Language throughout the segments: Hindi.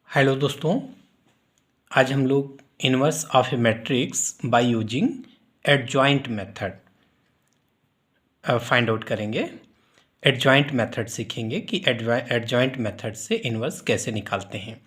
हेलो दोस्तों, आज हम लोग inverse of A matrix bye using adjoint method find out करेंगे। एडजॉइंट मेथड सीखेंगे कि एडजॉइंट मेथड से इनवर्स कैसे निकालते हैं।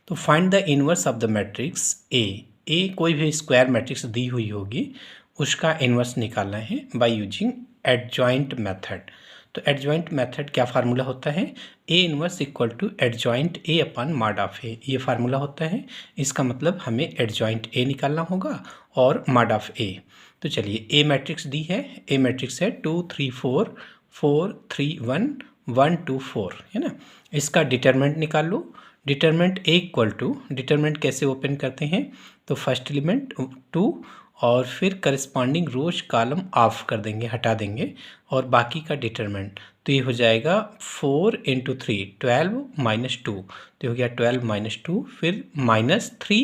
तो find the inverse of the matrix A कोई भी स्क्वायर मैट्रिक्स दी हुई होगी उसका इनवर्स निकालना है बाय यूजिंग एडजॉइंट मेथड। तो एडजॉइंट मेथड क्या फार्मूला होता है? A inverse equal to adjoint A upon mod of A, ये फार्मूला होता है। इसका मतलब हमें एडजॉइंट ए निकालना होगा और मॉड ऑफ ए। तो चलिए, ए मैट्रिक्स दी है, ए मैट्रिक्स है 2 3 4 4 3 1 1 2 4, है ना। इसका डिटरमिनेंट निकाल लो। Determinant A equal to, determinant कैसे ओपन करते हैं? तो फर्स्ट एलिमेंट 2 और फिर करस्पॉन्डिंग रोज कॉलम ऑफ कर देंगे, हटा देंगे, और बाकी का डिटरमिनेंट। तो ये हो जाएगा 4 × 3 12 - 2, तो हो गया 12 - 2, फिर -3,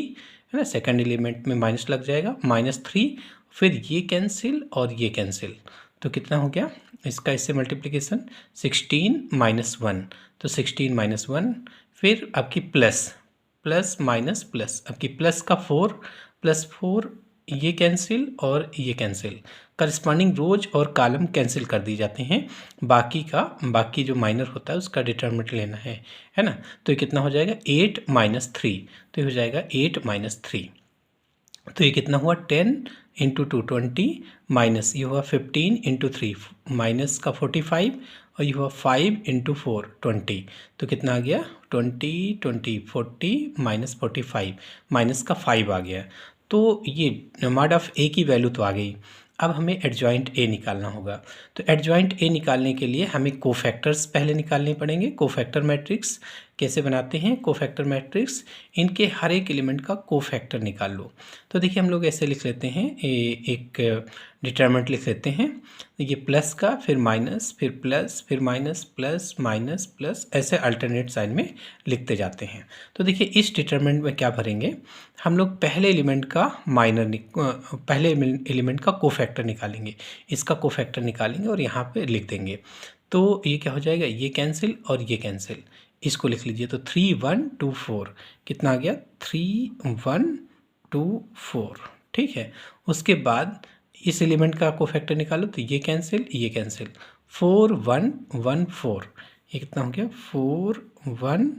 है ना। सेकंड एलिमेंट में माइनस लग जाएगा, -3, फिर ये कैंसिल और ये कैंसिल, तो कितना हो गया इसका, इससे मल्टीप्लिकेशन 16 - 1, तो 16 - 1, फिर आपकी प्लस प्लस माइनस प्लस, आपकी प्लस का 4 + 4, ये कैंसिल और ये कैंसिल, करस्पॉन्डिंग रोज और कॉलम कैंसिल कर दी जाते हैं। बाकी जो माइनर होता है उसका डिटरमिनेंट लेना है ना। तो ये कितना हो जाएगा 8 - 3, तो ये हो जाएगा 8 - 3, तो ये कितना हुआ 10 × 2 20, माइनस ये हुआ 15 × 3 माइनस का 45, और ये हुआ 5 × 4 20, तो कितना आ गया 20 20 40 - 45, माइनस का 5 आ गया। तो ये मॉड ऑफ ए की वैल्यू तो आ गई। अब हमें एडजॉइंट ए निकालना होगा। तो एडजॉइंट ए निकालने के लिए हमें कोफैक्टर्स पहले निकालने पड़ेंगे। कोफैक्टर मैट्रिक्स कैसे बनाते हैं? कोफैक्टर मैट्रिक्स, इनके हर एक एलिमेंट का कोफैक्टर निकाल लो। तो देखिए, हम लोग ऐसे लिख लेते हैं, एक डिटरमिनेंट लिख लेते हैं, ये प्लस का, फिर माइनस, फिर प्लस, फिर माइनस, प्लस माइनस प्लस, ऐसे अल्टरनेट साइन में लिखते जाते हैं। तो देखिए, इस डिटरमिनेंट में क्या भरेंगे हम लोग? पहले एलिमेंट का पहले एलिमेंट का कोफैक्टर निकालेंगे, इसका कोफैक्टर निकालेंगे और यहाँ पे लिख देंगे। तो ये क्या हो जाएगा, ये कैंसिल और ये कैंसिल, इसको लिख लीजिए। तो 3 1 2 4, कितना आ गया 3 1 2 4, ठीक है। उसके बाद इस एलिमेंट का कोफैक्टर निकालो, तो ये कैंसिल ये कैंसिल, 4 1 1 4, ये कितना हो गया 4 1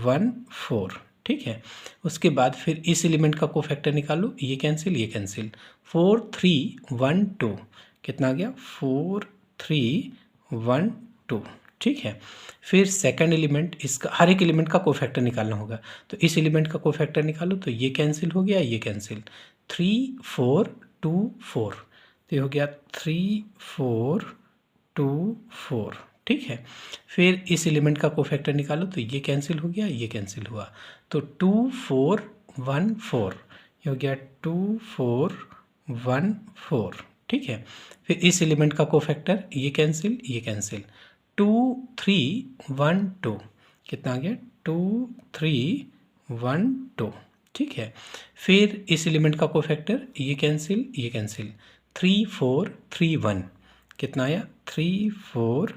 1 4, ठीक है। उसके बाद फिर इस एलिमेंट का कोफैक्टर निकालो, ये कैंसिल 4 3 1 2, कितना आ गया 4 3 1 2, ठीक है। फिर सेकंड एलिमेंट, इसका हर एक एलिमेंट का कोफैक्टर निकालना होगा। तो इस एलिमेंट का कोफैक्टर निकालो, तो ये कैंसिल हो गया, ये कैंसिल, 3 4 2 4, तो ये हो गया 3 4 2 4, ठीक है। फिर इस एलिमेंट का कोफैक्टर निकालो, तो ये कैंसिल हो गया, ये कैंसिल हुआ, तो 2 4 1 4, ये हो गया 2 4 1 4, ठीक है। फिर इस एलिमेंट का कोफैक्टर, ये कैंसिल, 2 3 1 2, कितना आ गया 2 3 1 2, ठीक है। फिर इस एलिमेंट का कोफैक्टर, ये कैंसिल, 3 4 3 1, कितना आया 3 4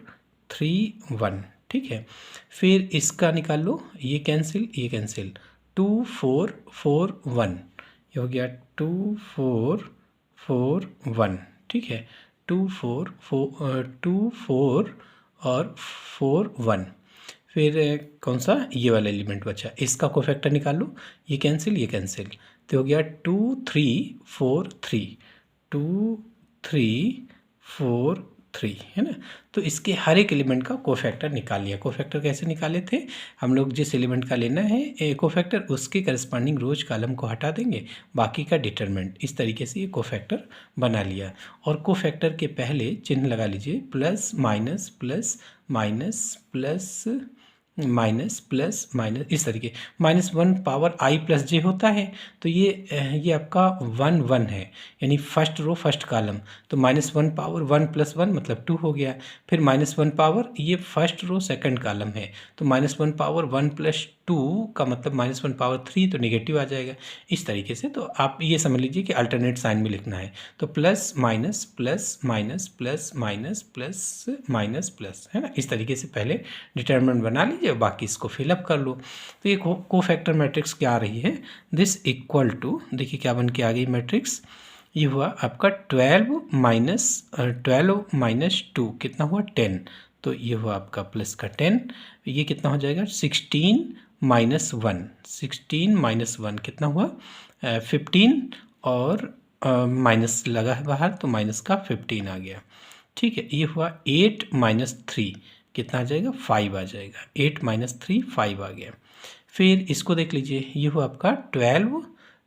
3 1, ठीक है। फिर इसका निकाल लो, ये कैंसिल, 2 4 4 1, ये हो गया 2 4 4 1, ठीक है। 2 4 4 और 4 1, फिर कौन सा, ये वाला एलिमेंट बचा, इसका कोफैक्टर निकाल लो, ये कैंसिल, तो हो गया 2 3 4 3, 2 3 4 3, है ना। तो इसके हर एक एलिमेंट का कोफैक्टर निकाल लिया। कोफैक्टर कैसे निकाले थे हम लोग? जिस एलिमेंट का लेना है कोफैक्टर, उसके करस्पॉन्डिंग रोज कॉलम को हटा देंगे, बाकी का डिटरमिनेंट, इस तरीके से ये कोफैक्टर बना लिया। और कोफैक्टर के पहले चिन्ह लगा लीजिए, plus minus plus minus plus minus plus minus, इस तरीके। -1 पावर i + j होता है, तो ये आपका 1 1 है, यानी फर्स्ट रो फर्स्ट कॉलम, तो -1 पावर 1 + 1 मतलब 2 हो गया। फिर -1 पावर, ये फर्स्ट रो सेकंड कॉलम है, तो -1 पावर 1 + 2 का मतलब -1 पावर 3, तो नेगेटिव आ जाएगा, इस तरीके से। तो आप ये समझ लीजिए कि अल्टरनेट साइन में लिखना है, तो plus minus plus minus plus minus plus minus plus, है ना। इस तरीके से पहले डिटरमिनेंट बना लीजिए, लीजिए, बाकी इसको फिलअप कर लो। तो ये को फैक्टर मैट्रिक्स क्या आ रही है, दिस इक्वल टू, देखिए क्या बन के आ गई मैट्रिक्स, ये हुआ आपका 12 माइनस 2 कितना हुआ 10, तो ये हुआ आपका प्लस का 10, ये कितना हो जाएगा 16 माइनस 1, 16 माइनस 1 कितना हुआ 15, और माइनस लगा है बाहर तो माइनस का 15 आ गया। ठीक है, ये हुआ 8 माइनस 3 कितना आ जाएगा 5 आ जाएगा, 8 माइनस 3 5 आ गया। फिर इसको देख लीजिए, ये हुआ आपका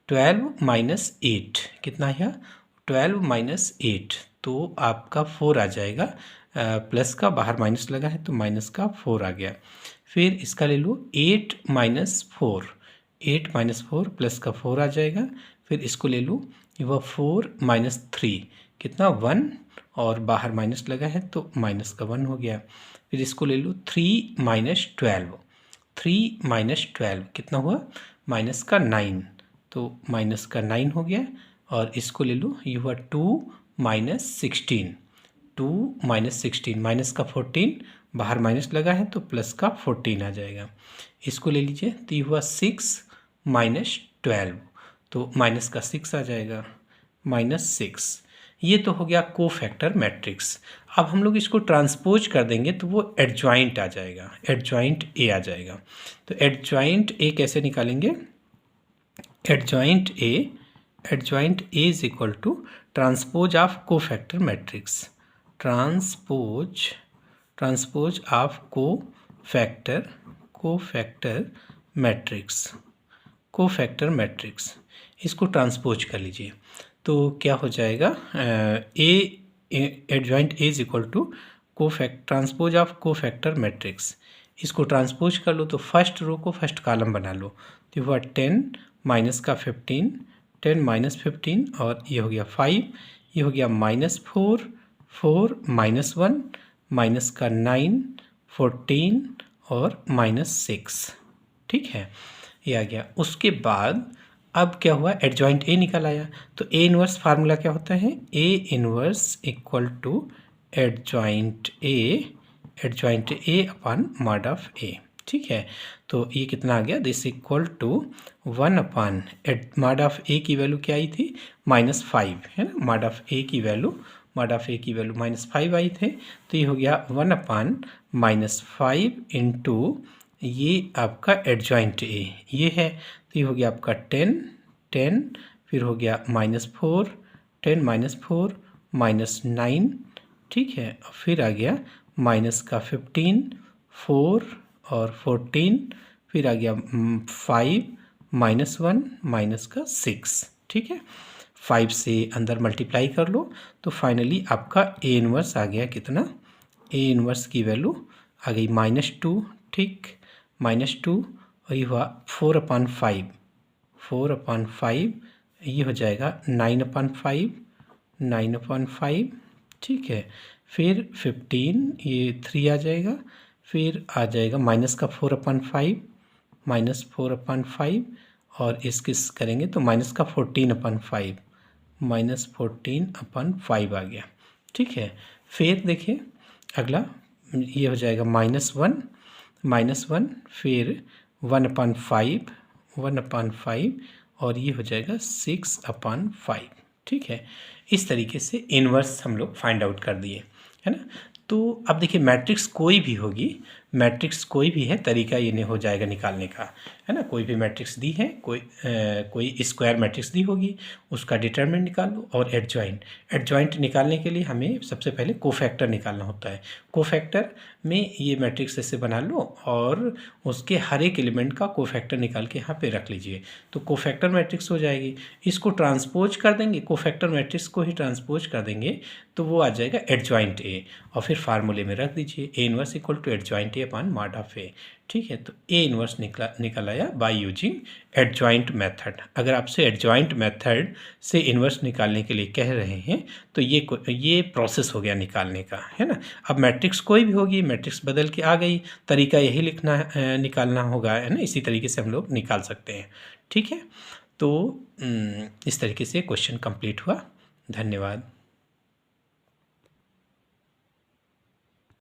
12 माइनस 8 कितना है 12 माइनस 8, तो आपका 4 आ जाएगा, प्लस का बाहर माइनस लगा है तो माइनस का 4 आ गया। फिर इसका ले लो 8 माइनस 4, 8 माइनस 4 प्लस का 4 आ जाएगा। फिर इसको ले लूँ, ये हुआ 4 माइनस 3 कितना 1, और बाहर माइनस लगा है तो माइनस का 1 हो गया। फिर इसको ले लूँ 3 माइनस 12, 3 माइनस 12 कितना हुआ माइनस का 9, तो माइनस का 9 हो गया। और इसको ले लूँ, ये हुआ 2 माइनस 16, 2 माइनस 16 माइनस का 14, बाहर माइनस लगा है तो प्लस का 14 आ जाएगा। इसको ले लीजिए, तो ये हुआ 6 माइनस 12, तो माइनस का 6 आ जाएगा, माइनस 6। ये तो हो गया कोफैक्टर मैट्रिक्स। अब हम लोग इसको ट्रांसपोज कर देंगे तो वो एडजॉइंट आ जाएगा, एडजॉइंट ए आ जाएगा। तो एडजॉइंट ए कैसे निकालेंगे, adjoint A is equal to transpose of cofactor matrix, transpose of cofactor matrix, इसको ट्रांसपोज कर लीजिए तो क्या हो जाएगा, adjoint A is equal to transpose of cofactor matrix. इसको ट्रांसपोज कर लो तो फर्स्ट रो को फर्स्ट कॉलम बना लो, तो हुआ 10 माइनस का 15, 10 माइनस 15, और ये हो गया 5, ये हो गया माइनस 4, 4 माइनस 1, माइनस का 9, 14 और माइनस 6। ठीक है, ये आ गया। उसके बाद अब क्या हुआ, एडजॉइंट ए निकल आया, तो ए इनवर्स फार्मूला क्या होता है, A inverse equal to adjoint A upon mod of A. ठीक है, तो ये कितना आ गया, this equal to 1 upon mod of A की वैल्यू क्या आई थी -5 है ना, मॉड ऑफ ए की वैल्यू -5 आई थे, तो ये हो गया 1 अपन -5 इंटू ये आपका एडजॉइंट ए ये है, तो ये हो गया आपका 10, फिर हो गया -4, 10 -4 -9। ठीक है, फिर आ गया माइनस का 15, 4 और 14, फिर आ गया 5 -1 माइनस का 6। ठीक है, 5 से अंदर मल्टीप्लाई कर लो तो फाइनली आपका ए इनवर्स आ गया कितना, ए इनवर्स की वैल्यू आ गई -2। ठीक, -2, और ये हुआ 4/5, ये हो जाएगा 9/5। ठीक है, फिर 15, ये 3 आ जाएगा, फिर आ जाएगा माइनस का 4/5, -4/5, और इसके करेंगे तो माइनस का 14/5, -14/5 आ गया। ठीक है, फिर देखिए अगला ये हो जाएगा -1, फिर 1/5, और ये हो जाएगा 6/5। ठीक है, इस तरीके से इन्वर्स हम लोग फाइंड आउट कर दिए है ना। तो अब देखिए मैट्रिक्स कोई भी होगी, मैट्रिक्स कोई भी है, तरीका ये नहीं हो जाएगा निकालने का है ना। कोई भी मैट्रिक्स दी है, कोई स्क्वायर मैट्रिक्स दी होगी, उसका डिटरमिनेंट निकाल लो। और एडजॉइंट निकालने के लिए हमें सबसे पहले कोफैक्टर निकालना होता है। कोफैक्टर में ये मैट्रिक्स ऐसे बना लो और उसके हर एक एलिमेंट का कोफैक्टर निकाल के यहाँ पे रख लीजिए, तो कोफैक्टर मैट्रिक्स हो जाएगी। इसको ट्रांसपोज कर देंगे, कोफैक्टर मैट्रिक्स को ही ट्रांसपोज कर देंगे तो वो आ जाएगा एडजॉइंट ए, और फिर फार्मूले में रख दीजिए A inverse equal to adjoint A upon mod of A. ठीक है, तो ए इनवर्स निकल आया बाय यूजिंग एडजॉइंट मेथड। अगर आपसे एडजॉइंट मेथड से इनवर्स निकालने के लिए कह रहे हैं तो ये प्रोसेस हो गया निकालने का है ना। अब मैट्रिक्स कोई भी होगी, मैट्रिक्स बदल के आ गई, तरीका यही निकालना होगा है ना। इसी तरीके से हम लोग निकाल सकते हैं। ठीक है, तो इस तरीके से क्वेश्चन कंप्लीट हुआ। धन्यवाद।